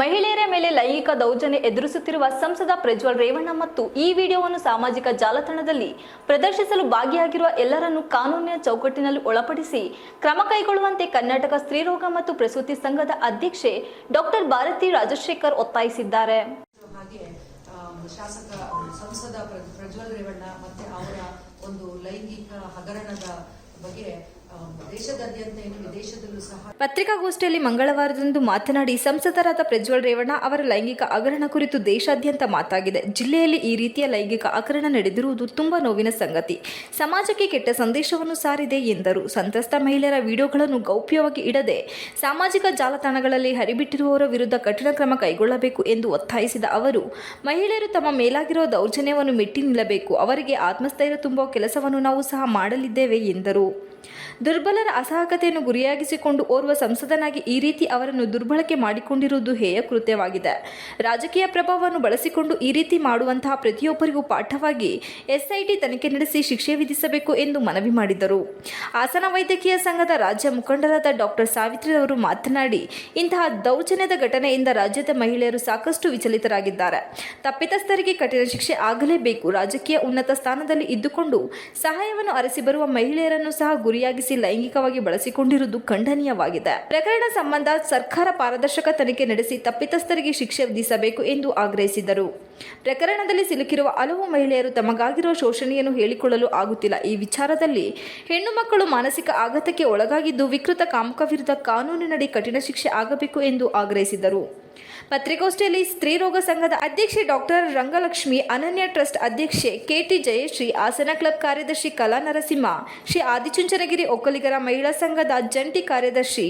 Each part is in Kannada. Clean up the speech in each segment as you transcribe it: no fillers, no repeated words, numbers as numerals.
ಮಹಿಳೆಯರ ಮೇಲೆ ಲೈಂಗಿಕ ದೌರ್ಜನ್ಯ ಎದುರಿಸುತ್ತಿರುವ ಸಂಸದ ಪ್ರಜ್ವಲ್ ರೇವಣ್ಣ ಮತ್ತು ಈ ವಿಡಿಯೋವನ್ನು ಸಾಮಾಜಿಕ ಜಾಲತಾಣದಲ್ಲಿ ಪ್ರದರ್ಶಿಸಲು ಭಾಗಿಯಾಗಿರುವ ಎಲ್ಲರನ್ನೂ ಕಾನೂನಿನ ಚೌಕಟ್ಟಿನಲ್ಲಿ ಒಳಪಡಿಸಿ ಕ್ರಮ ಕೈಗೊಳ್ಳುವಂತೆ ಕರ್ನಾಟಕ ಸ್ತ್ರೀರೋಗ ಮತ್ತು ಪ್ರಸೂತಿ ಸಂಘದ ಅಧ್ಯಕ್ಷೆ ಡಾಕ್ಟರ್ ಭಾರತಿ ರಾಜಶೇಖರ್ ಒತ್ತಾಯಿಸಿದ್ದಾರೆ. ಶಾಸಕ ಸಂಸದ ಪ್ರಜ್ವಲ್ ರೇವಣ್ಣ ಮತ್ತೆ ಅವರ ಒಂದು ಲೈಂಗಿಕ ಹಗರಣದ ಬಗ್ಗೆ ದೇಶದಾದ್ಯಂತ ವಿದೇಶದಲ್ಲೂ ಸಹ ಪತ್ರಿಕಾಗೋಷ್ಠಿಯಲ್ಲಿ ಮಂಗಳವಾರದಂದು ಮಾತನಾಡಿ ಸಂಸದರಾದ ಪ್ರಜ್ವಲ್ ರೇವಣ್ಣ ಅವರ ಲೈಂಗಿಕ ಹಗರಣ ಕುರಿತು ದೇಶಾದ್ಯಂತ ಮಾತಾಗಿದೆ. ಜಿಲ್ಲೆಯಲ್ಲಿ ಈ ರೀತಿಯ ಲೈಂಗಿಕ ಹಗರಣ ನಡೆದಿರುವುದು ತುಂಬಾ ನೋವಿನ ಸಂಗತಿ, ಸಮಾಜಕ್ಕೆ ಕೆಟ್ಟ ಸಂದೇಶವನ್ನು ಸಾರಿದೆ ಎಂದರು. ಸಂತ್ರಸ್ತ ಮಹಿಳೆಯರ ವಿಡಿಯೋಗಳನ್ನು ಗೌಪ್ಯವಾಗಿ ಇಡದೆ ಸಾಮಾಜಿಕ ಜಾಲತಾಣಗಳಲ್ಲಿ ಹರಿಬಿಟ್ಟಿರುವವರ ವಿರುದ್ಧ ಕಠಿಣ ಕ್ರಮ ಕೈಗೊಳ್ಳಬೇಕು ಎಂದು ಒತ್ತಾಯಿಸಿದ ಅವರು, ಮಹಿಳೆಯರು ತಮ್ಮ ಮೇಲಾಗಿರುವ ದೌರ್ಜನ್ಯವನ್ನು ಮೆಟ್ಟಿ ನಿಲ್ಲಬೇಕು, ಅವರಿಗೆ ಆತ್ಮಸ್ಥೈರ್ಯ ತುಂಬುವ ಕೆಲಸವನ್ನು ನಾವು ಸಹ ಮಾಡಲಿದ್ದೇವೆ ಎಂದರು. ದುರ್ಬಲರ ಅಸಹಾಯಕತೆಯನ್ನು ಗುರಿಯಾಗಿಸಿಕೊಂಡು ಓರ್ವ ಸಂಸದನಾಗಿ ಈ ರೀತಿ ಅವರನ್ನು ದುರ್ಬಳಕೆ ಮಾಡಿಕೊಂಡಿರುವುದು ಹೇಯ ಕೃತ್ಯವಾಗಿದೆ. ರಾಜಕೀಯ ಪ್ರಭಾವವನ್ನು ಬಳಸಿಕೊಂಡು ಈ ರೀತಿ ಮಾಡುವಂತಹ ಪ್ರತಿಯೊಬ್ಬರಿಗೂ ಪಾಠವಾಗಿ ಎಸ್ಐಟಿ ತನಿಖೆ ನಡೆಸಿ ಶಿಕ್ಷೆ ವಿಧಿಸಬೇಕು ಎಂದು ಮನವಿ ಮಾಡಿದರು. ಹಾಸನ ವೈದ್ಯಕೀಯ ಸಂಘದ ರಾಜ್ಯ ಮುಖಂಡರಾದ ಡಾಕ್ಟರ್ ಸಾವಿತ್ರಿ ಅವರು ಮಾತನಾಡಿ, ಇಂತಹ ದೌರ್ಜನ್ಯದ ಘಟನೆಯಿಂದ ರಾಜ್ಯದ ಮಹಿಳೆಯರು ಸಾಕಷ್ಟು ವಿಚಲಿತರಾಗಿದ್ದಾರೆ. ತಪ್ಪಿತಸ್ಥರಿಗೆ ಕಠಿಣ ಶಿಕ್ಷೆ ಆಗಲೇಬೇಕು. ರಾಜಕೀಯ ಉನ್ನತ ಸ್ಥಾನದಲ್ಲಿ ಇದ್ದುಕೊಂಡು ಸಹಾಯವನ್ನು ಅರಸಿ ಬರುವ ಮಹಿಳೆಯರನ್ನು ಸಹ ಗುರಿಯಾಗಿಸಿ ಲೈಂಗಿಕವಾಗಿ ಬಳಸಿಕೊಂಡಿರುವುದು ಖಂಡನೀಯವಾಗಿದೆ. ಪ್ರಕರಣ ಸಂಬಂಧ ಸರ್ಕಾರ ಪಾರದರ್ಶಕ ತನಿಖೆ ನಡೆಸಿ ತಪ್ಪಿತಸ್ಥರಿಗೆ ಶಿಕ್ಷೆ ವಿಧಿಸಬೇಕು ಎಂದು ಆಗ್ರಹಿಸಿದರು. ಪ್ರಕರಣದಲ್ಲಿ ಸಿಲುಕಿರುವ ಹಲವು ಮಹಿಳೆಯರು ತಮಗಾಗಿರುವ ಶೋಷಣೆಯನ್ನು ಹೇಳಿಕೊಳ್ಳಲು ಆಗುತ್ತಿಲ್ಲ. ಈ ವಿಚಾರದಲ್ಲಿ ಹೆಣ್ಣು ಮಕ್ಕಳು ಮಾನಸಿಕ ಆಘಾತಕ್ಕೆ ಒಳಗಾಗಿದ್ದು ವಿಕೃತ ಕಾಮುಕ ವಿರುದ್ಧ ಕಾನೂನಿನಡಿ ಕಠಿಣ ಶಿಕ್ಷೆ ಆಗಬೇಕು ಎಂದು ಆಗ್ರಹಿಸಿದರು. ಪತ್ರಿಕಾಗೋಷ್ಠಿಯಲ್ಲಿ ಸ್ತ್ರೀರೋಗ ಸಂಘದ ಅಧ್ಯಕ್ಷೆ ಡಾಕ್ಟರ್ ರಂಗಲಕ್ಷ್ಮಿ, ಅನನ್ಯ ಟ್ರಸ್ಟ್ ಅಧ್ಯಕ್ಷೆ ಕೆಟಿ ಜಯಶ್ರೀ, ಹಾಸನ ಕ್ಲಬ್ ಕಾರ್ಯದರ್ಶಿ ಕಲಾ ನರಸಿಂಹ, ಶ್ರೀ ಆದಿಚುಂಚನಗಿರಿ ಒಕ್ಕಲಿಗರ ಮಹಿಳಾ ಸಂಘದ ಜಂಟಿ ಕಾರ್ಯದರ್ಶಿ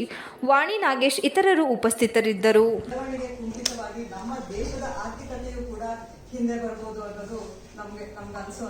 ವಾಣಿ ನಾಗೇಶ್ ಇತರರು ಉಪಸ್ಥಿತರಿದ್ದರು. ನಮ್ಮ ದೇಶದ ಆರ್ಥಿಕತೆಯೂ ಕೂಡ ಹಿಂದೆ ಬರ್ಬೋದು ಅನ್ನೋದು ನಮ್ಗೆ ಅನ್ಸೋ